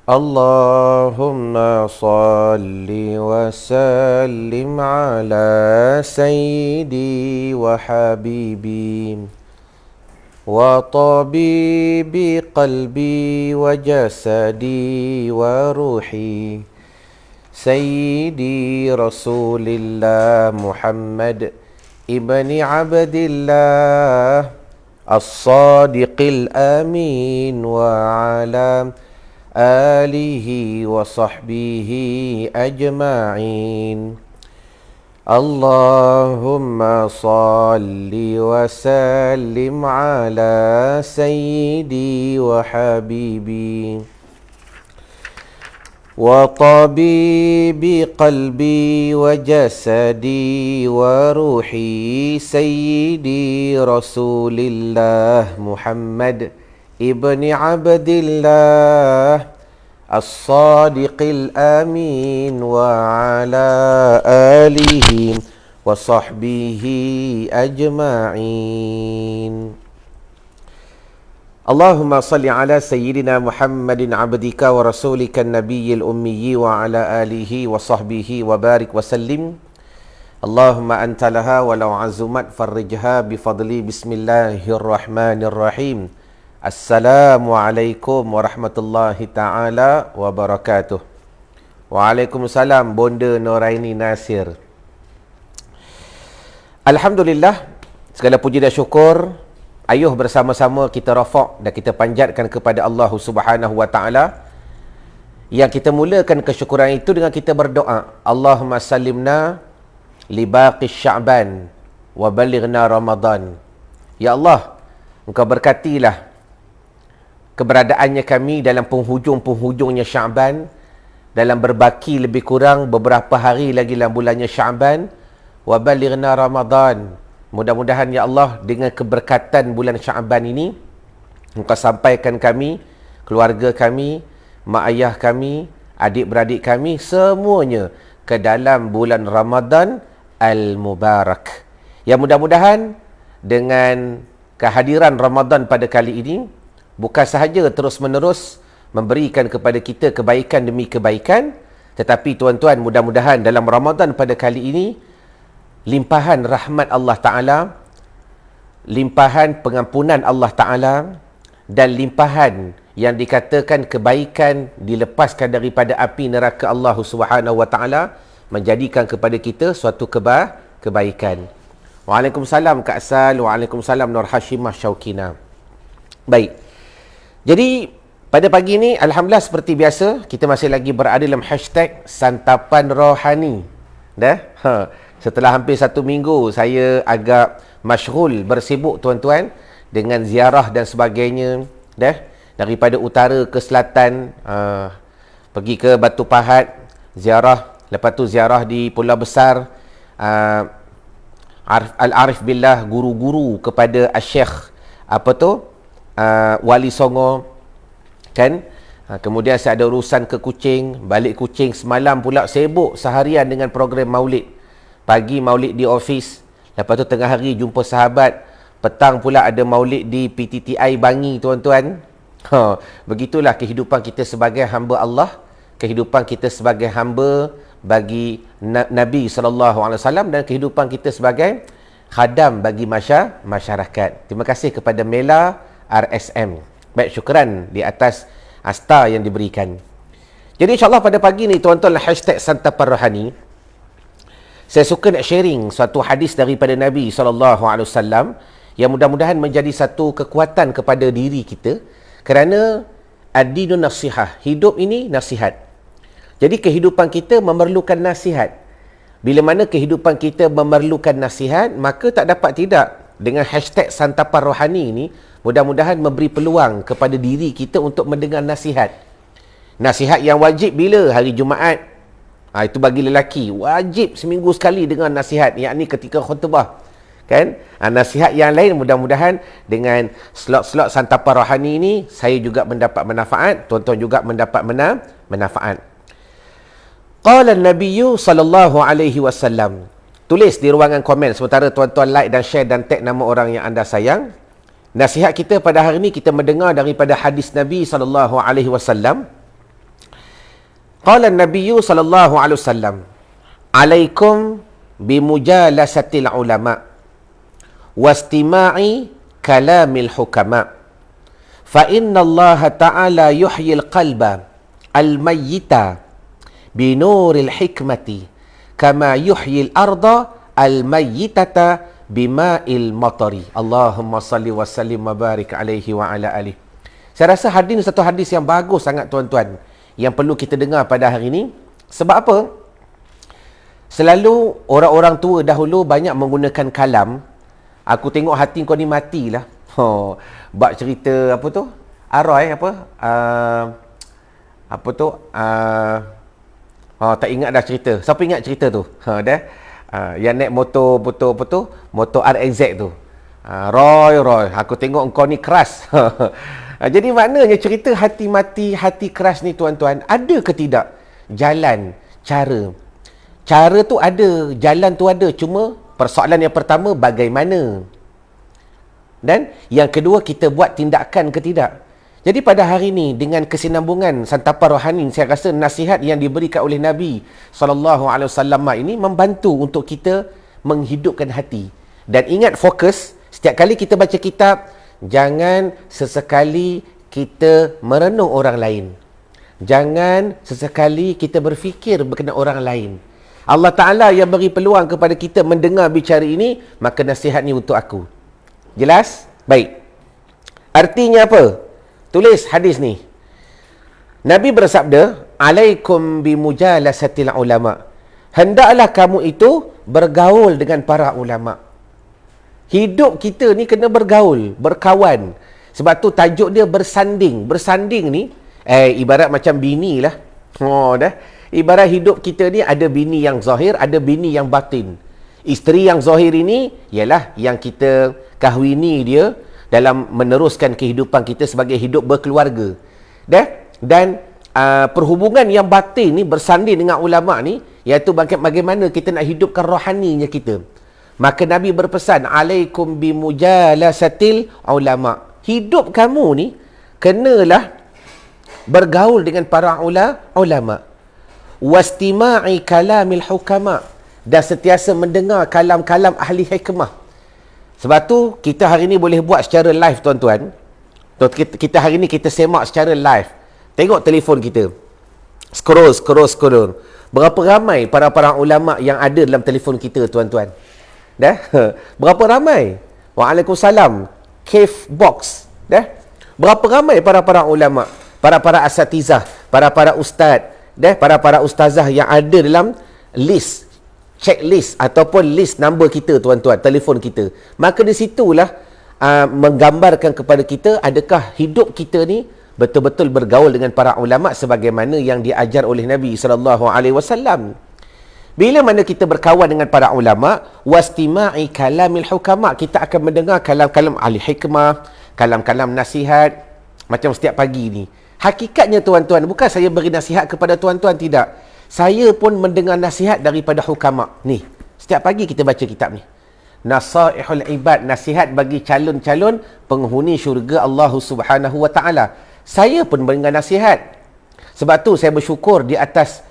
Allahumma salli wa sallim ala sayyidi wa habibi wa tabibi qalbi wa jasadi wa ruhi sayyidi Rasulillah Muhammad ibni Abdillah as-sadiqil amin wa ala alihi wa sahbihi ajma'in. Allahumma salli wa sallim ala sayyidi wa habibi wa tabibi qalbi wa jasadi wa ruhi sayyidi Rasulillah Muhammad ibni Abdillah as-sadiqil amin wa ala alihi wa sahbihi ajma'in. Allahumma salli ala sayyidina Muhammadin abdika wa rasulika nabiyyil ummiyyi wa ala alihi wa sahbihi wa barik wa sallim. Allahumma anta laha walau azumat farrijha bifadli bismillahirrahmanirrahim. Assalamualaikum warahmatullahi ta'ala wabarakatuh. Waalaikumsalam Bonda Noraini Nasir. Alhamdulillah, segala puji dan syukur ayuh bersama-sama kita rafak dan kita panjatkan kepada Allah Subhanahu wa ta'ala. Yang kita mulakan kesyukuran itu dengan kita berdoa, Allahumma salimna li baqi Sya'ban wa balighna Ramadan. Ya Allah, Engkau berkatilah keberadaannya kami dalam penghujung-penghujungnya Sya'ban, dalam berbaki lebih kurang beberapa hari lagi dalam bulannya Sya'ban, wa balighna Ramadan. Mudah-mudahan ya Allah, dengan keberkatan bulan Sya'ban ini Engkau sampaikan kami, keluarga kami, mak ayah kami, adik-beradik kami semuanya ke dalam bulan Ramadan Al-Mubarak. Ya, mudah-mudahan dengan kehadiran Ramadan pada kali ini bukan sahaja terus-menerus memberikan kepada kita kebaikan demi kebaikan, tetapi tuan-tuan, mudah-mudahan dalam Ramadan pada kali ini limpahan rahmat Allah Ta'ala, limpahan pengampunan Allah Ta'ala, dan limpahan yang dikatakan kebaikan dilepaskan daripada api neraka Allah Subhanahu wa Ta'ala menjadikan kepada kita suatu kebaikan. Waalaikumsalam Kak Sal, waalaikumsalam Nur Hashimah Syaukina. Baik. Jadi pada pagi ini alhamdulillah seperti biasa kita masih lagi berada dalam hashtag santapan rohani. Setelah hampir 1 minggu saya agak masyghul, bersibuk tuan-tuan dengan ziarah dan sebagainya, daripada utara ke selatan, pergi ke Batu Pahat ziarah, lepas tu ziarah di Pulau Besar, Al-Arif Billah, guru-guru kepada Syekh Wali Songo, kan? Kemudian saya ada urusan ke Kuching, balik Kuching semalam pula sibuk seharian dengan program maulid. Pagi maulid di office, lepas tu tengah hari jumpa sahabat, petang pula ada maulid di PTTI Bangi tuan-tuan. Begitulah kehidupan kita sebagai hamba Allah, kehidupan kita sebagai hamba bagi Nabi SAW, dan kehidupan kita sebagai khadam bagi masyarakat. Terima kasih kepada Mela RSM. Baik, syukran di atas asta yang diberikan. Jadi insyaAllah pada pagi ni tuan-tuan, hashtag santapan rohani, saya suka nak sharing suatu hadis daripada Nabi SAW yang mudah-mudahan menjadi satu kekuatan kepada diri kita, kerana ad-dinun nasihah, hidup ini nasihat. Jadi kehidupan kita memerlukan nasihat. Bila mana kehidupan kita memerlukan nasihat, maka tak dapat tidak dengan hashtag santapan rohani ini, mudah-mudahan memberi peluang kepada diri kita untuk mendengar nasihat. Nasihat yang wajib bila? Hari Jumaat. Itu bagi lelaki. Wajib seminggu sekali dengar nasihat, yakni ketika khutbah. Kan? Nasihat yang lain mudah-mudahan dengan slot-slot santapan rohani ini, saya juga mendapat manfaat, tuan-tuan juga mendapat manfaat. Qala an-nabiyyu sallallahu alaihi wasallam. Tulis di ruangan komen sementara tuan-tuan like dan share dan tag nama orang yang anda sayang. Nasihat kita pada hari ini kita mendengar daripada hadis Nabi sallallahu alaihi wasallam. Qala an-nabiy sallallahu alaihi wasallam, "Alaikum bimujalasatil ulama wastima'i kalamil hukama. Fa inna Allah ta'ala yuhyil qalba al-mayyita binuril hikmati kama yuhyil arda al-mayyitata bima'il matari." Allahumma salli wa sallim wa barik alaihi wa ala alihi. Saya rasa hadis satu hadis yang bagus sangat tuan-tuan, yang perlu kita dengar pada hari ini. Sebab apa? Selalu orang-orang tua dahulu banyak menggunakan kalam. Aku tengok hati kau ni matilah. Bak cerita apa tu? Aroy apa? Apa tu? Tak ingat dah cerita. Siapa ingat cerita tu? Dah. Yang naik motor betul apa tu? Motor RXZ tu. Roy, aku tengok kau ni keras. Jadi maknanya cerita hati mati, hati keras ni tuan-tuan, ada ke tidak jalan, cara? Cara tu ada, jalan tu ada. Cuma persoalan yang pertama, bagaimana? Dan yang kedua, kita buat tindakan ke tidak? Jadi pada hari ini, dengan kesinambungan santapan rohani, saya rasa nasihat yang diberikan oleh Nabi SAW ini membantu untuk kita menghidupkan hati. Dan ingat fokus, setiap kali kita baca kitab, jangan sesekali kita merenung orang lain. Jangan sesekali kita berfikir berkenaan orang lain. Allah Ta'ala yang beri peluang kepada kita mendengar bicara ini, maka nasihat ni untuk aku. Jelas? Baik. Artinya apa? Tulis hadis ni. Nabi bersabda, "Alaikum bimujalasatil ulama." Hendaklah kamu itu bergaul dengan para ulama. Hidup kita ni kena bergaul, berkawan. Sebab tu tajuk dia bersanding. Bersanding ni, ibarat macam bini lah. Dah. Ibarat hidup kita ni ada bini yang zahir, ada bini yang batin. Isteri yang zahir ini ialah yang kita kahwini dia dalam meneruskan kehidupan kita sebagai hidup berkeluarga. Dan perhubungan yang batin ni bersanding dengan ulama ni, iaitu bagaimana kita nak hidupkan rohaninya kita. Maka Nabi berpesan, "Alaikum bimujalasatil ulama." Hidup kamu ni kenalah bergaul dengan para ulama. Wastima'i kalamil hukama, dan sentiasa mendengar kalam-kalam ahli hikmah. Sebab tu kita hari ni boleh buat secara live tuan-tuan. Kita hari ni kita semak secara live. Tengok telefon kita. Scroll. Berapa ramai para ulama yang ada dalam telefon kita tuan-tuan? Dah? Berapa ramai? Waalaikumsalam. Cave box. Dah? Berapa ramai para ulama, para asatizah, para ustaz, para ustazah yang ada dalam list, checklist ataupun list number kita tuan-tuan, telefon kita. Maka di situlah menggambarkan kepada kita adakah hidup kita ni betul-betul bergaul dengan para ulama sebagaimana yang diajar oleh Nabi SAW. Bila mana kita berkawan dengan para ulama, wastima'i kalamil hukama, kita akan mendengar kalam-kalam ahli hikmah, kalam-kalam nasihat macam setiap pagi ni. Hakikatnya tuan-tuan, bukan saya beri nasihat kepada tuan-tuan, tidak. Saya pun mendengar nasihat daripada hukama. Ni, setiap pagi kita baca kitab ni. Nasaihul ibad, nasihat bagi calon-calon penghuni syurga Allah Subhanahu wa taala. Saya pun mendengar nasihat. Sebab tu saya bersyukur di atas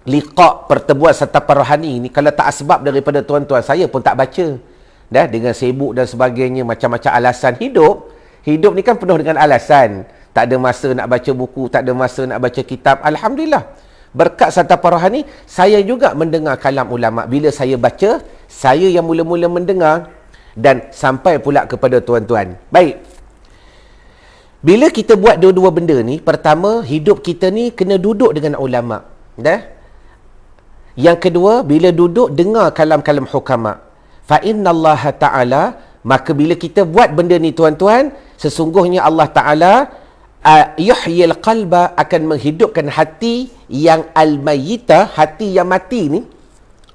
liqa' pertemuan santapan rohani ni. Kalau tak sebab daripada tuan-tuan, saya pun tak baca. Dah dengan sibuk dan sebagainya, macam-macam alasan hidup. Hidup ni kan penuh dengan alasan. Tak ada masa nak baca buku, tak ada masa nak baca kitab. Alhamdulillah. Berkat santapan rohani, saya juga mendengar kalam ulama. Bila saya baca, saya yang mula-mula mendengar dan sampai pula kepada tuan-tuan. Baik. Bila kita buat dua-dua benda ni, pertama, hidup kita ni kena duduk dengan ulama. Dah? Yang kedua, bila duduk, dengar kalam-kalam hukama. Fa innallaha ta'ala, maka bila kita buat benda ni tuan-tuan, sesungguhnya Allah Ta'ala yuhyil qalba, akan menghidupkan hati yang al-mayyita, hati yang mati ni,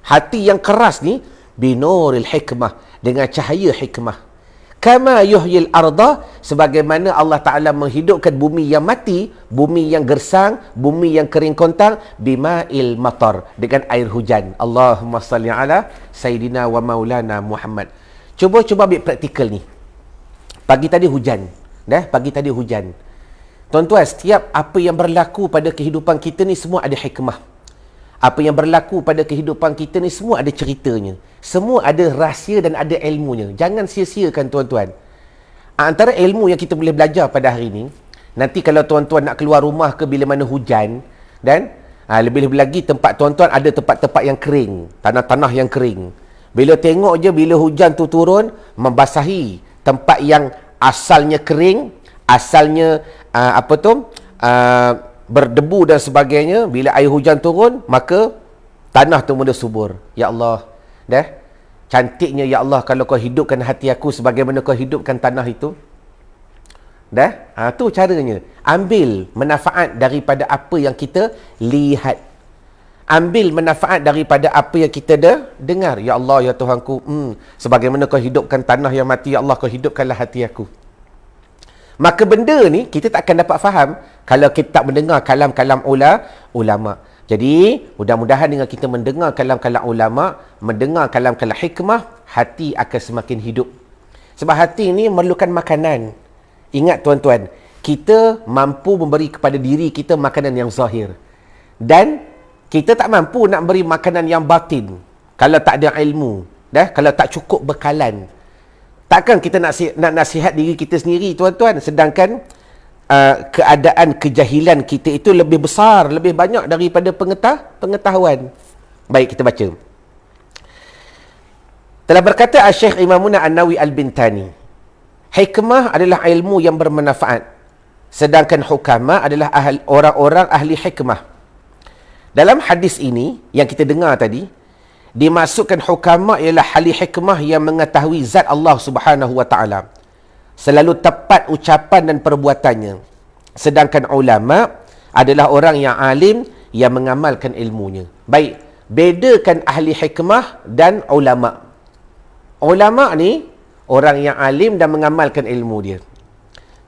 hati yang keras ni, binuril hikmah, dengan cahaya hikmah. Kama yuhyil arda, sebagaimana Allah Ta'ala menghidupkan bumi yang mati, bumi yang gersang, bumi yang kering kontang, bima'il matar, dengan air hujan. Allahumma salli ala Sayyidina wa maulana Muhammad. Cuba ambil praktikal ni. Pagi tadi hujan. Pagi tadi hujan. Tuan-tuan, setiap apa yang berlaku pada kehidupan kita ni semua ada hikmah. Apa yang berlaku pada kehidupan kita ni semua ada ceritanya. Semua ada rahsia dan ada ilmunya. Jangan sia-siakan tuan-tuan. Antara ilmu yang kita boleh belajar pada hari ni, nanti kalau tuan-tuan nak keluar rumah ke bila mana hujan, dan lebih-lebih lagi tempat tuan-tuan ada tempat-tempat yang kering, tanah-tanah yang kering. Bila tengok je bila hujan tu turun, membasahi tempat yang asalnya kering, asalnya berdebu dan sebagainya. Bila air hujan turun, maka tanah tu mula subur. Ya Allah, cantiknya ya Allah kalau kau hidupkan hati aku sebagaimana kau hidupkan tanah itu. Tu caranya. Ambil manfaat daripada apa yang kita lihat. Ambil manfaat daripada apa yang kita dengar. Ya Allah, ya Tuhanku, sebagaimana kau hidupkan tanah yang mati, ya Allah, kau hidupkanlah hati aku. Maka benda ni kita tak akan dapat faham kalau kita tak mendengar kalam-kalam ulama. Jadi, mudah-mudahan dengan kita mendengar kalam-kalam ulama, mendengar kalam-kalam hikmah, hati akan semakin hidup. Sebab hati ni memerlukan makanan. Ingat tuan-tuan, kita mampu memberi kepada diri kita makanan yang zahir. Dan kita tak mampu nak beri makanan yang batin kalau tak ada ilmu. Kalau tak cukup bekalan. Takkan kita nak nasihat diri kita sendiri tuan-tuan, sedangkan keadaan kejahilan kita itu lebih besar, lebih banyak daripada pengetahuan. Baik, kita baca. Telah berkata Syekh Imamuna An-Nawawi Al-Bintani, hikmah adalah ilmu yang bermanfaat, sedangkan hukama adalah orang-orang ahli hikmah. Dalam hadis ini yang kita dengar tadi, dimasukkan hukama ialah ahli hikmah yang mengetahui zat Allah Subhanahu wa taala, selalu tepat ucapan dan perbuatannya. Sedangkan ulama adalah orang yang alim yang mengamalkan ilmunya. Baik, bedakan ahli hikmah dan ulama. Ulama ni orang yang alim dan mengamalkan ilmu dia.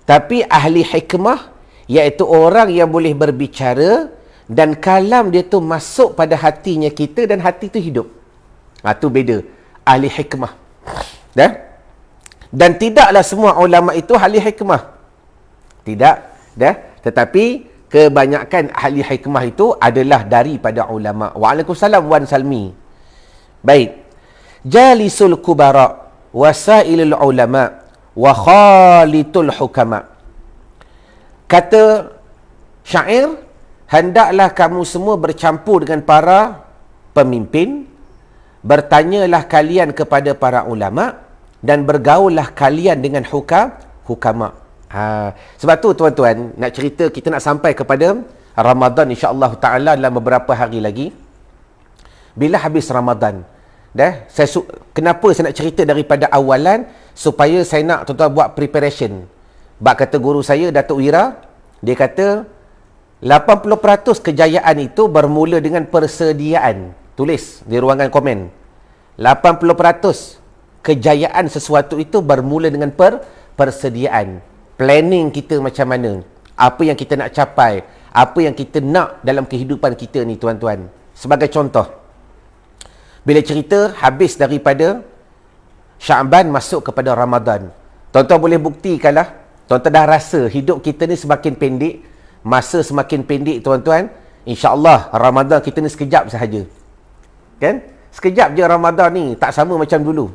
Tapi ahli hikmah iaitu orang yang boleh berbicara dan kalam dia tu masuk pada hatinya kita dan hati tu hidup. Tu beda ahli hikmah. Dan tidaklah semua ulama itu ahli hikmah. Tidak, tetapi kebanyakan ahli hikmah itu adalah daripada ulama. Waalaikumsalam Wan Salmi. Baik. Jalisul kubara wasailul ulama wa khalitul hukama. Kata syair, hendaklah kamu semua bercampur dengan para pemimpin, bertanyalah kalian kepada para ulama, dan bergaullah kalian dengan hukama. Sebab tu tuan-tuan, nak cerita, kita nak sampai kepada Ramadan insya-Allah taala dalam beberapa hari lagi. Bila habis Ramadan, kenapa saya nak cerita daripada awalan, supaya saya nak tuan-tuan buat preparation. Bab kata guru saya Datuk Wira, dia kata 80% kejayaan itu bermula dengan persediaan. Tulis di ruangan komen. 80% kejayaan sesuatu itu bermula dengan persediaan. Planning kita macam mana? Apa yang kita nak capai? Apa yang kita nak dalam kehidupan kita ni tuan-tuan? Sebagai contoh, bila cerita habis daripada Syaban masuk kepada Ramadan, tuan-tuan boleh buktikanlah, tuan-tuan dah rasa hidup kita ni semakin pendek, masa semakin pendek tuan-tuan. InsyaAllah Ramadan kita ni sekejap sahaja. Kan? Sekejap je Ramadan ni, tak sama macam dulu.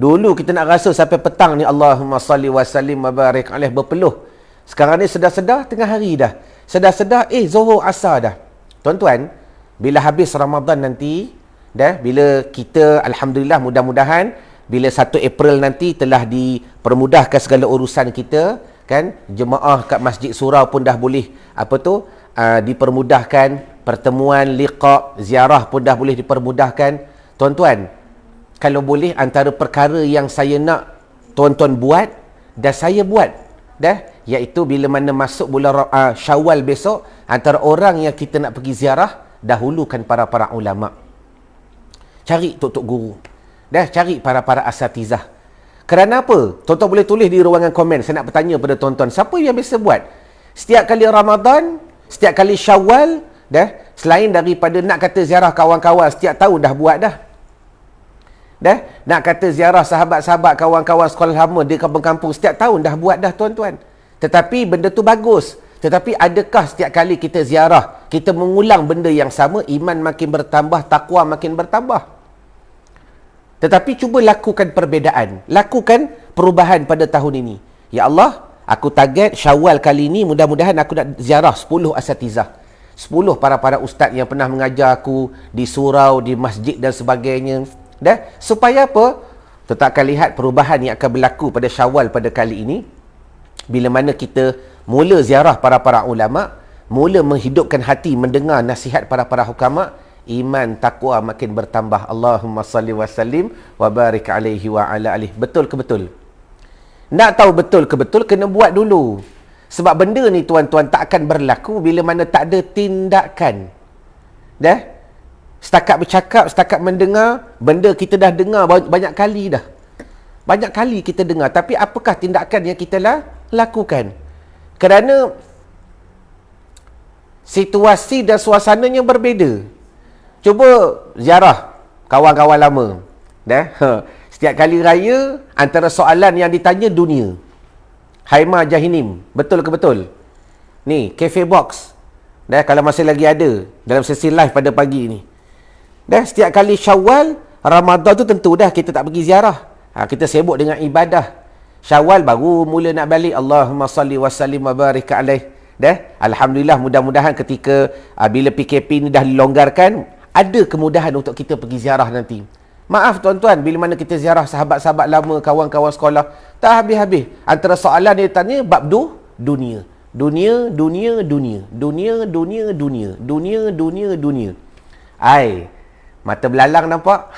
Dulu kita nak rasa sampai petang ni Allahumma salli wa sallim wa barik alaih berpeluh. Sekarang ni sedar-sedar tengah hari dah. Sedar-sedar Zuhur Asar dah. Tuan-tuan, bila habis Ramadan nanti, bila kita alhamdulillah mudah-mudahan bila 1 April nanti telah dipermudahkan segala urusan kita, kan? Jemaah kat Masjid Surau pun dah boleh dipermudahkan, pertemuan, liqa, ziarah pun dah boleh dipermudahkan. Tuan-tuan, kalau boleh antara perkara yang saya nak tuan-tuan buat dan saya buat, iaitu bila mana masuk bulan Syawal besok, antara orang yang kita nak pergi ziarah, dahulukan para ulama. Cari tok-tok guru. Cari para asatizah. Kerana apa? Tuan-tuan boleh tulis di ruangan komen. Saya nak bertanya pada tuan-tuan, siapa yang biasa buat? Setiap kali Ramadan, setiap kali Syawal, selain daripada nak kata ziarah kawan-kawan setiap tahun dah buat dah. Dah, nak kata ziarah sahabat-sahabat, kawan-kawan sekolah lama di kampung-kampung setiap tahun dah buat dah tuan-tuan. Tetapi benda tu bagus. Tetapi adakah setiap kali kita ziarah, kita mengulang benda yang sama, iman makin bertambah, takwa makin bertambah? Tetapi cuba lakukan perbezaan. Lakukan perubahan pada tahun ini. Ya Allah, aku target Syawal kali ini, mudah-mudahan aku nak ziarah 10 asatizah. 10 para ustaz yang pernah mengajar aku di surau, di masjid dan sebagainya. Dah, supaya apa? Kita akan lihat perubahan yang akan berlaku pada Syawal pada kali ini. Bila mana kita mula ziarah para ulama, mula menghidupkan hati mendengar nasihat para hukama, iman, takwa makin bertambah. Allahumma salli wa sallim wa barik alaihi wa ala alihi. Betul ke betul? Nak tahu betul ke betul, kena buat dulu. Sebab benda ni tuan-tuan tak akan berlaku bila mana tak ada tindakan. Dah? Setakat bercakap, setakat mendengar, benda kita dah dengar banyak kali dah. Banyak kali kita dengar. Tapi apakah tindakan yang kita lakukan? Kerana situasi dan suasananya berbeza. Cuba ziarah kawan-kawan lama. Dah? Setiap kali raya, antara soalan yang ditanya dunia. Haima Jahinim. Betul ke betul? Ni, Cafe Box. Dah, kalau masih lagi ada dalam sesi live pada pagi ni. Dah, setiap kali Syawal, Ramadan tu tentu dah kita tak pergi ziarah. Kita sibuk dengan ibadah. Syawal baru mula nak balik. Allahumma salli wa sallim wa barik alaih. Dah, alhamdulillah, mudah-mudahan ketika bila PKP ni dah dilonggarkan, ada kemudahan untuk kita pergi ziarah nanti. Maaf tuan-tuan, bila mana kita ziarah sahabat-sahabat lama, kawan-kawan sekolah, tak habis-habis. Antara soalan dia tanya bab dunia. Dunia. Ai, mata belalang nampak?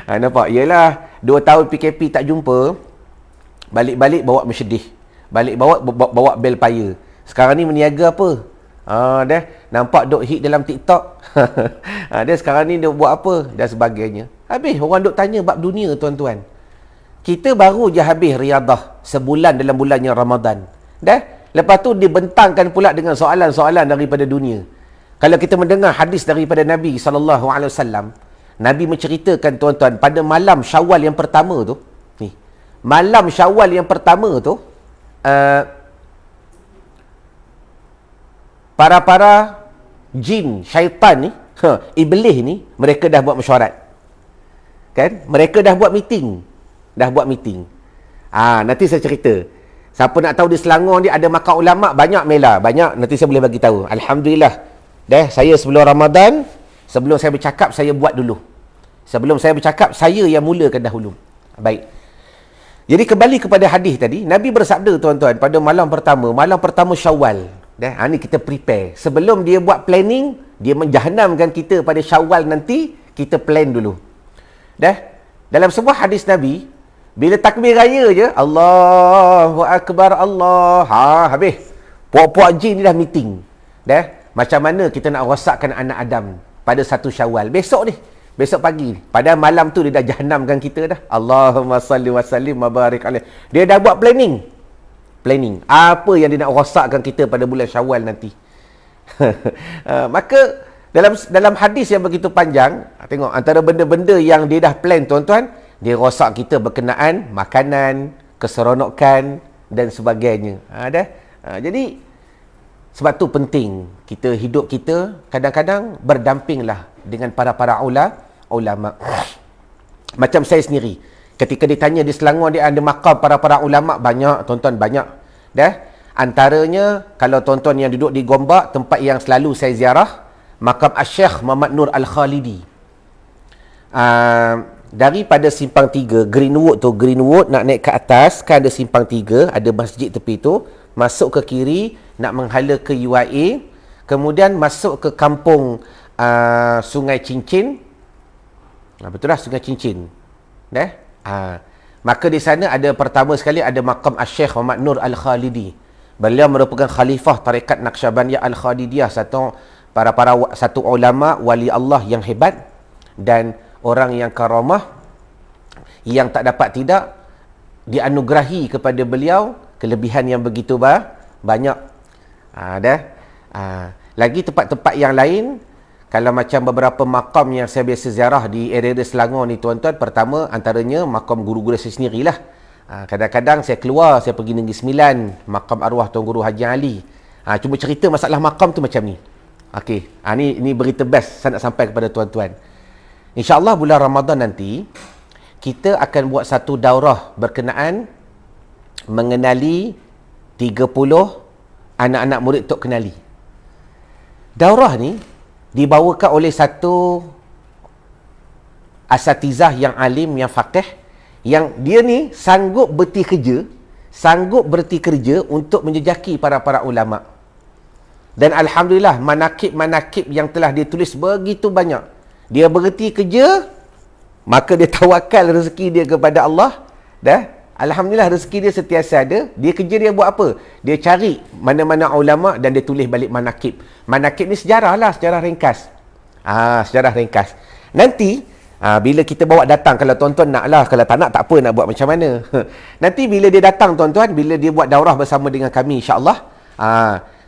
Nampak? Yelah, 2 tahun PKP tak jumpa. Balik-balik bawa bersedih. Balik bawa bel paya. Sekarang ni meniaga apa? Dah nampak duk hit dalam TikTok. Dia sekarang ni dia buat apa dan sebagainya. Habis orang duk tanya bab dunia tuan-tuan. Kita baru je habis riadah sebulan dalam bulannya Ramadan. Dah, lepas tu dibentangkan pula dengan soalan-soalan daripada dunia. Kalau kita mendengar hadis daripada Nabi SAW, Nabi menceritakan tuan-tuan, pada malam Syawal yang pertama tu, ni, malam Syawal yang pertama tu, para jin, syaitan ni, iblis ni, mereka dah buat mesyuarat. Kan? Mereka dah buat meeting. Nanti saya cerita. Siapa nak tahu di Selangor ni ada makam ulama, banyak mela, banyak, nanti saya boleh bagi tahu. Alhamdulillah. Dah, saya sebelum Ramadan, sebelum saya bercakap, saya buat dulu. Sebelum saya bercakap, saya yang mulakan dahulu. Baik. Jadi kembali kepada hadis tadi, Nabi bersabda tuan-tuan, pada malam pertama Syawal. Dah, ni kita prepare. Sebelum dia buat planning, dia menjahanamkan kita pada Syawal nanti, kita plan dulu. Dah, dalam sebuah hadis Nabi, bila takbir raya je, Allahu Akbar, Allah. Habis. Puak-puak jin ni dah meeting. Dah, macam mana kita nak rosakkan anak Adam pada 1 Syawal. Besok pagi ni. Padahal malam tu dia dah jahanamkan kita dah. Allahumma salli wa sallim wa barik alaih. Dia dah buat planning. Apa yang dia nak rosakkan kita pada bulan Syawal nanti. Maka dalam hadis yang begitu panjang, tengok antara benda-benda yang dia dah plan tuan-tuan, dia rosak kita berkenaan makanan, keseronokan dan sebagainya. Jadi sebab tu penting kita hidup kita kadang-kadang berdampinglah dengan para ulama. Macam saya sendiri, ketika ditanya di Selangor dia ada makam para ulama, banyak tuan-tuan, banyak. Dah, antaranya kalau tuan-tuan yang duduk di Gombak, tempat yang selalu saya ziarah, makam Asy-Syaikh Muhammad Nur Al-Khalidi. Daripada simpang 3 Greenwood nak naik ke atas, kan ada simpang 3, ada masjid tepi tu, masuk ke kiri nak menghala ke UIA, kemudian masuk ke kampung Sungai Cincin. Betul lah, Sungai Cincin. Dah? Maka di sana ada pertama sekali ada makam Asy-Syaikh Muhammad Nur Al-Khalidi. Beliau merupakan khalifah tarekat Naqsyabandiyah Al-Khalidiyah, satu ulama wali Allah yang hebat dan orang yang karamah, yang tak dapat tidak dianugerahi kepada beliau kelebihan yang begitu banyak. Lagi tempat-tempat yang lain, Kalau macam beberapa makam yang saya biasa ziarah di area Selangor ni tuan-tuan, pertama antaranya makam guru-guru saya sendirilah. Kadang-kadang saya keluar, saya pergi Negeri Sembilan, makam arwah Tuan Guru Haji Ali. Cuma cerita masalah makam tu macam ni. Okey, ni berita best saya nak sampai kepada tuan-tuan. InsyaAllah bulan Ramadan nanti, kita akan buat satu daurah berkenaan mengenali 30 anak-anak murid Tok Kenali. Daurah ni dibawakan oleh satu asatizah yang alim, yang faqih, yang dia ni sanggup berhenti kerja untuk menjejaki para ulama. Dan Alhamdulillah, manakib-manakib yang telah dia tulis begitu banyak. Dia berhenti kerja, maka dia tawakal rezeki dia kepada Allah. Alhamdulillah, rezeki dia sentiasa ada. Dia kerja, dia buat apa? Dia cari mana-mana ulama dan dia tulis balik manakib. Manakib ni sejarah lah, sejarah ringkas. Sejarah ringkas. Nanti, bila kita bawa datang, kalau tuan-tuan nak lah, kalau tak nak, tak apa, nak buat macam mana. Nanti bila dia datang tuan-tuan, bila dia buat daurah bersama dengan kami, insyaAllah,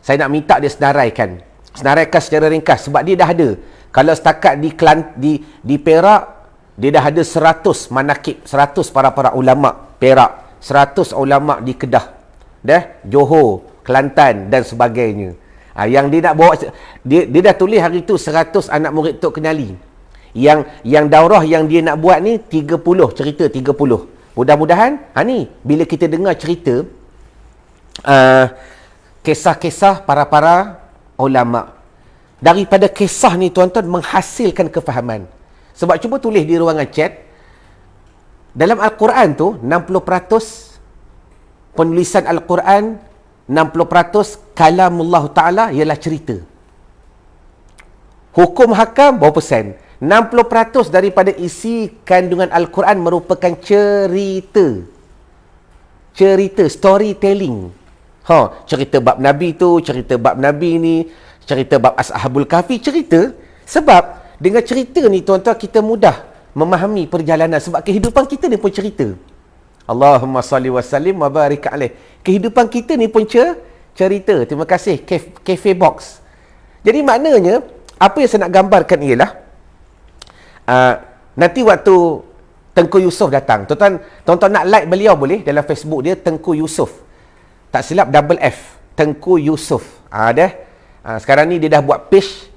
saya nak minta dia senaraikan secara ringkas, sebab dia dah ada. Kalau setakat di Perak, dia dah ada 100 manakib, 100 para ulama Perak, 100 ulama di Kedah, Johor, Kelantan dan sebagainya. Yang dia nak bawa, dia dah tulis hari tu 100 anak murid Tok Kenali. Yang daurah yang dia nak buat ni 30 cerita, 30. Mudah-mudahan ni bila kita dengar cerita kisah-kisah para ulama, daripada kisah ni tuan-tuan menghasilkan kefahaman. Sebab cuba tulis di ruangan chat, dalam Al-Quran tu 60% penulisan Al-Quran, 60% kalamullah Ta'ala ialah cerita. Hukum hakam berapa persen? 60% daripada isi kandungan Al-Quran merupakan cerita, storytelling. Cerita bab Nabi tu, cerita bab Nabi ni, cerita bab Ashabul Kahfi, cerita. Sebab dengan cerita ni tuan-tuan, kita mudah memahami perjalanan. Sebab kehidupan kita ni pun cerita. Allahumma salli wa sallim wa barik alaih. Kehidupan kita ni pun cerita. Terima kasih Cafe Box. Jadi maknanya, apa yang saya nak gambarkan ialah, nanti waktu Tengku Yusof datang, tuan-tuan nak like beliau boleh dalam Facebook dia, Tengku Yusof. Tak silap double F, Tengku Yusof. Sekarang ni dia dah buat page.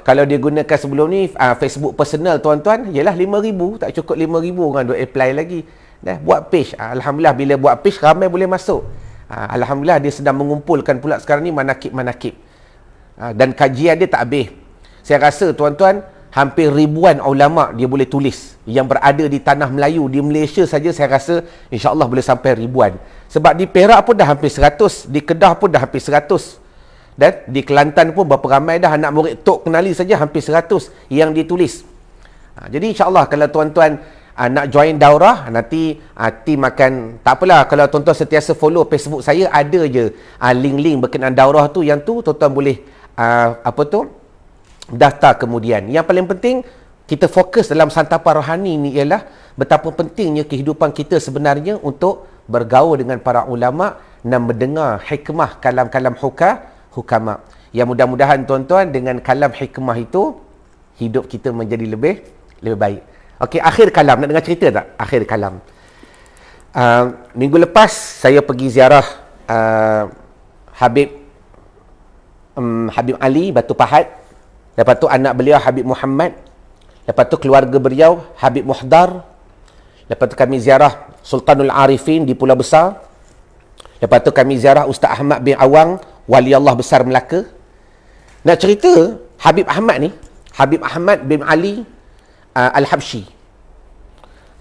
Kalau dia gunakan sebelum ni Facebook personal tuan-tuan, ialah 5,000, tak cukup 5,000 orang duk apply lagi. Buat page. Alhamdulillah, bila buat page ramai boleh masuk. Alhamdulillah, dia sedang mengumpulkan pula sekarang ni manakib-manakib. Dan kajian dia tak habis. Saya rasa tuan-tuan, hampir ribuan ulama dia boleh tulis yang berada di tanah Melayu. Di Malaysia saja saya rasa insya-Allah boleh sampai ribuan. Sebab di Perak pun dah hampir 100, di Kedah pun dah hampir 100. Dan di Kelantan pun berapa ramai dah anak murid Tok Kenali saja hampir 100 yang ditulis. Jadi insya-Allah kalau tuan-tuan nak join daurah, nanti tim akan, tak apalah, kalau tuan-tuan sentiasa follow Facebook saya, ada je link-link berkenaan daurah tu, yang tu tuan-tuan boleh daftar kemudian. Yang paling penting, kita fokus dalam santapan rohani ni ialah betapa pentingnya kehidupan kita sebenarnya untuk bergaul dengan para ulama dan mendengar hikmah kalam-kalam hukama. Yang mudah-mudahan tuan-tuan dengan kalam hikmah itu hidup kita menjadi lebih baik. Okey, akhir kalam, nak dengar cerita tak? Akhir kalam. Minggu lepas saya pergi ziarah Habib Ali Batu Pahat. Lepas tu anak beliau Habib Muhammad. Lepas tu keluarga beliau Habib Muhdar. Lepas tu kami ziarah Sultanul Arifin di Pulau Besar. Lepas tu kami ziarah Ustaz Ahmad bin Awang, Wali Allah Besar Melaka. Nak cerita Habib Ahmad ni, Habib Ahmad bin Ali Al-Habsyi.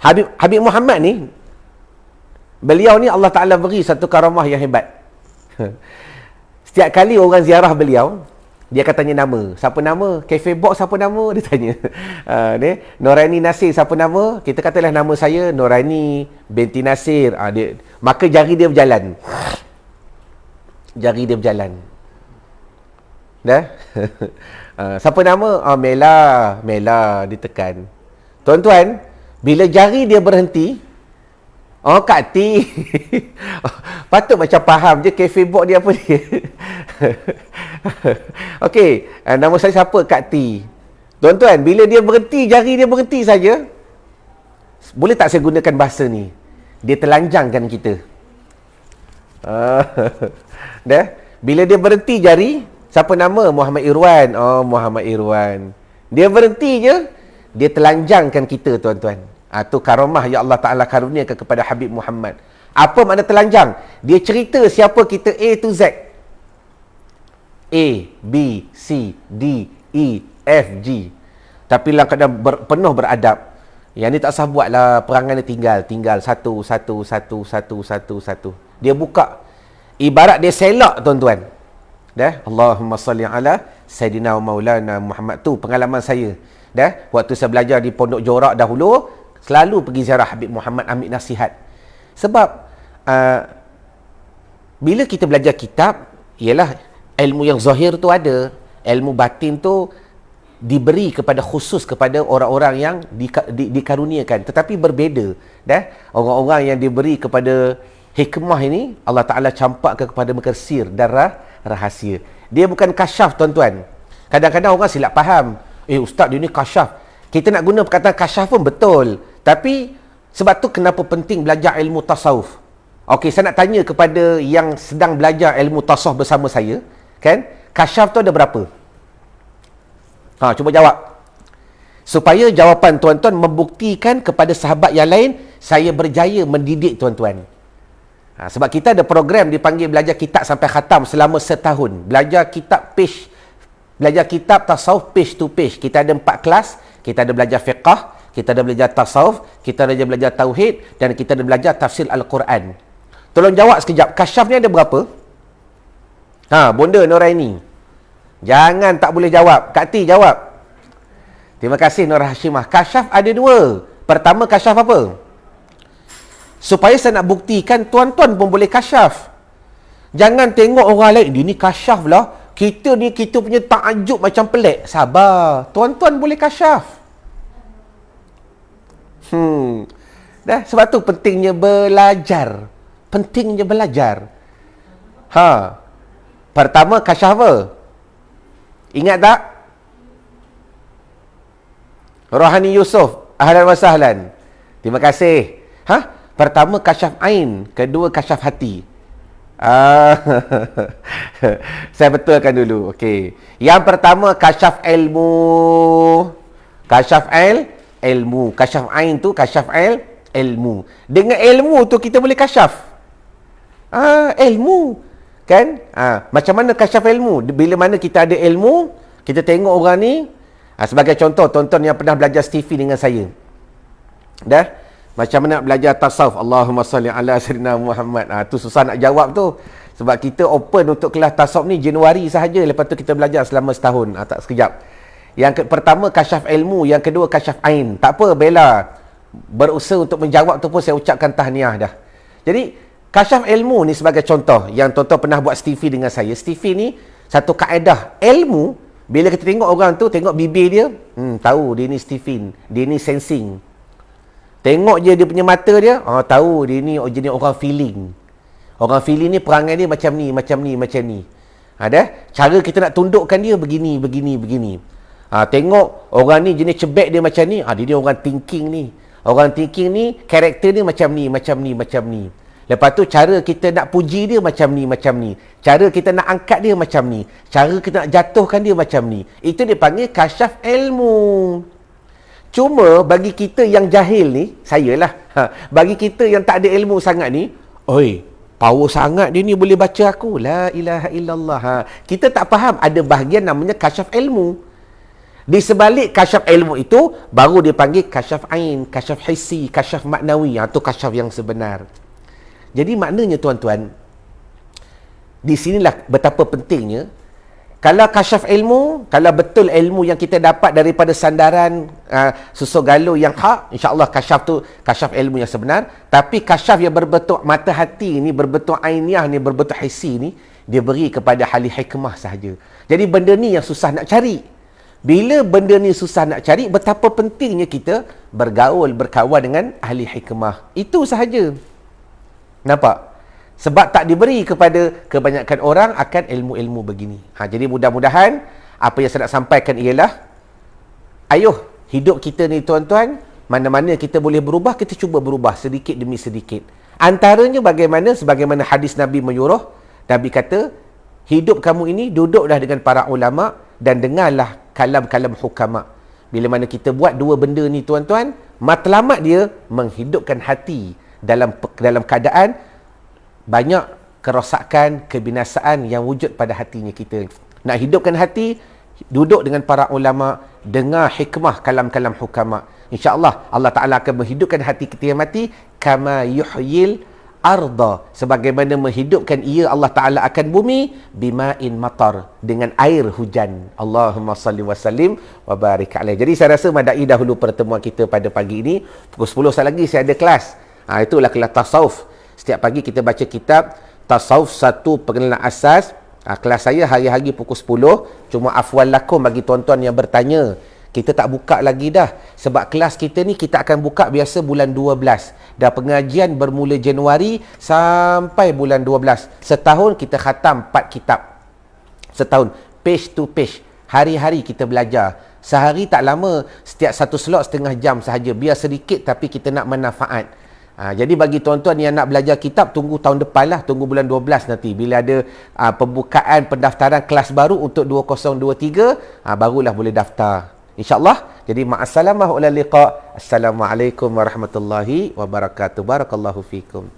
Habib Muhammad ni, beliau ni Allah Ta'ala beri satu karamah yang hebat. Setiap kali orang ziarah beliau, dia akan tanya nama. Siapa nama? Cafe Box siapa nama? Dia tanya. Norani Nasir siapa nama? Kita katalah nama saya Norani binti Nasir. Maka jari dia berjalan. Jari dia berjalan. Siapa nama? Mela ditekan. Tuan-tuan, bila jari dia berhenti, Oh, Kak T. Patut macam faham je cafe board dia apa dia. Okey, nama saya siapa? Kak T. Tuan-tuan, bila dia berhenti, jari dia berhenti saja, boleh tak saya gunakan bahasa ni? Dia telanjangkan kita. Dah? Bila dia berhenti jari, siapa nama? Muhammad Irwan. Oh, Muhammad Irwan. Dia berhenti je, dia telanjangkan kita, tuan-tuan. Tu karamah ya Allah Ta'ala karuniakan kepada Habib Muhammad. Apa makna telanjang? Dia cerita siapa kita A to Z. A, B, C, D, E, F, G. Tapi dalam keadaan penuh beradab. Yang ni tak usah buat lah, perangai ni tinggal satu. Dia buka. Ibarat dia selak, tuan-tuan. Dah? Allahumma salli ala Sayyidina wa Maulana Muhammad. Tu pengalaman saya. Dah? Waktu saya belajar di Pondok Jorak dahulu, selalu pergi ziarah Habib Muhammad ambil nasihat. Sebab bila kita belajar kitab, ialah ilmu yang zahir tu ada, ilmu batin tu diberi kepada khusus kepada orang-orang yang dikaruniakan, tetapi berbeza. Dah? Orang-orang yang diberi kepada hikmah ini, Allah Ta'ala campakkan kepada mereka sir dan rahasia. Dia bukan kasyaf, tuan-tuan. Kadang-kadang orang silap faham. Ustaz dia ni kasyaf. Kita nak guna perkataan kasyaf pun betul. Tapi sebab tu kenapa penting belajar ilmu tasawuf. Okey, saya nak tanya kepada yang sedang belajar ilmu tasawuf bersama saya, kan? Kasyaf tu ada berapa? Cuba jawab. Supaya jawapan tuan-tuan membuktikan kepada sahabat yang lain, saya berjaya mendidik tuan-tuan. Sebab kita ada program dipanggil belajar kitab sampai khatam selama setahun. Belajar kitab tasawuf page to page. Kita ada 4 kelas. Kita ada belajar fiqh, kita ada belajar tasawuf, kita ada belajar tauhid, dan kita ada belajar tafsir Al-Quran. Tolong jawab sekejap. Kasyaf ni ada berapa? Bonda Noraini. Jangan tak boleh jawab. Kak T jawab. Terima kasih Nur Hashimah. Kasyaf ada 2. Pertama, kasyaf apa? Supaya saya nak buktikan tuan-tuan pun boleh kasyaf. Jangan tengok orang lain, dia ni kasyaf lah. Kita ni, kita punya takjub macam pelik. Sabar. Tuan-tuan boleh kasyaf. Dah, sebab tu pentingnya belajar. Pentingnya belajar. Pertama, kasyaf apa? Ingat tak? Rohani Yusof. Ahlan wa sahlan. Terima kasih. Pertama, kasyaf ain. Kedua, kasyaf hati. Saya betulkan dulu. Okey. Yang pertama, kasyaf ilmu. Kasyaf ilmu. Kasyaf ain tu kasyaf ilmu. Dengan ilmu tu kita boleh kasyaf. Ilmu. Kan? Macam mana kasyaf ilmu? Bila mana kita ada ilmu, kita tengok orang ni. Sebagai contoh, tonton yang pernah belajar Stevie dengan saya. Dah? Macam mana nak belajar tasawuf? Allahumma salli ala Sayyidina Muhammad. Tu susah nak jawab tu. Sebab kita open untuk kelas tasawuf ni Januari sahaja. Lepas tu kita belajar selama setahun. Tak sekejap. Yang pertama, kasyaf ilmu. Yang kedua, kasyaf ain. Tak apa, Bella berusaha untuk menjawab tu pun saya ucapkan tahniah dah. Jadi, kasyaf ilmu ni sebagai contoh. Yang tuan-tuan pernah buat Stevie dengan saya. Stevie ni, satu kaedah ilmu. Bila kita tengok orang tu, tengok bibir dia. Tahu dia ni Stevie. Dia ni sensing. Tengok je dia punya mata dia, tahu dia ni jenis orang feeling. Orang feeling ni perangai dia macam ni. Ada? Cara kita nak tundukkan dia begini. Tengok orang ni jenis cebek dia macam ni, dia ni orang thinking ni. Orang thinking ni, karakter dia macam ni. Lepas tu cara kita nak puji dia macam ni. Cara kita nak angkat dia macam ni. Cara kita nak jatuhkan dia macam ni. Itu dipanggil kasyaf ilmu. Cuma bagi kita yang jahil ni, saya lah. Bagi kita yang tak ada ilmu sangat ni, power sangat dia ni boleh baca aku. La ilaha illallah. Kita tak faham ada bahagian namanya kasyaf ilmu. Di sebalik kasyaf ilmu itu, baru dia panggil kasyaf ain, kasyaf hissi, kasyaf maknawi. Itu kasyaf yang sebenar. Jadi maknanya tuan-tuan, di sinilah betapa pentingnya. Kalau kasyaf ilmu, kalau betul ilmu yang kita dapat daripada sandaran susu galuh yang hak, insya-Allah kasyaf tu kasyaf ilmu yang sebenar. Tapi kasyaf yang berbentuk mata hati ni, berbentuk ainiah ni, berbentuk hissi ni, dia beri kepada ahli hikmah sahaja. Jadi benda ni yang susah nak cari. Bila benda ni susah nak cari, betapa pentingnya kita bergaul, berkawan dengan ahli hikmah. Itu sahaja. Nampak? Sebab tak diberi kepada kebanyakan orang akan ilmu-ilmu begini. Jadi mudah-mudahan apa yang saya nak sampaikan ialah, ayuh, hidup kita ni tuan-tuan, mana-mana kita boleh berubah, kita cuba berubah sedikit demi sedikit. Antaranya sebagaimana hadis Nabi menyuruh, Nabi kata, hidup kamu ini duduklah dengan para ulama dan dengarlah kalam-kalam hukama. Bila mana kita buat dua benda ni tuan-tuan, matlamat dia menghidupkan hati dalam keadaan banyak kerosakan, kebinasaan yang wujud pada hatinya kita. Nak hidupkan hati, duduk dengan para ulama, dengar hikmah kalam-kalam hukama. InsyaAllah Allah Ta'ala akan menghidupkan hati kita yang mati, kama yuhyil arda, sebagaimana menghidupkan ia Allah Ta'ala akan bumi, bima'in matar, dengan air hujan. Allahumma salli wa sallim wa barik alaih. Jadi saya rasa madai dahulu pertemuan kita pada pagi ini. Pukul 10 saat lagi saya ada kelas. Itulah kelas tasawuf. Setiap pagi kita baca kitab Tasawuf 1 Pengenalan Asas. Kelas saya hari-hari pukul 10. Cuma afwan lakum bagi tuan-tuan yang bertanya, kita tak buka lagi dah. Sebab kelas kita ni kita akan buka biasa bulan 12. Dan pengajian bermula Januari sampai bulan 12. Setahun kita khatam 4 kitab. Setahun. Page to page. Hari-hari kita belajar. Sehari tak lama. Setiap satu slot setengah jam sahaja. Biar sedikit tapi kita nak manfaat. Jadi bagi tuan-tuan yang nak belajar kitab, tunggu tahun depan lah, tunggu bulan 12 nanti. Bila ada pembukaan pendaftaran kelas baru untuk 2023, barulah boleh daftar. InsyaAllah. Jadi ma'assalamah wa liqa. Assalamualaikum warahmatullahi wabarakatuh. Barakallahu fikum.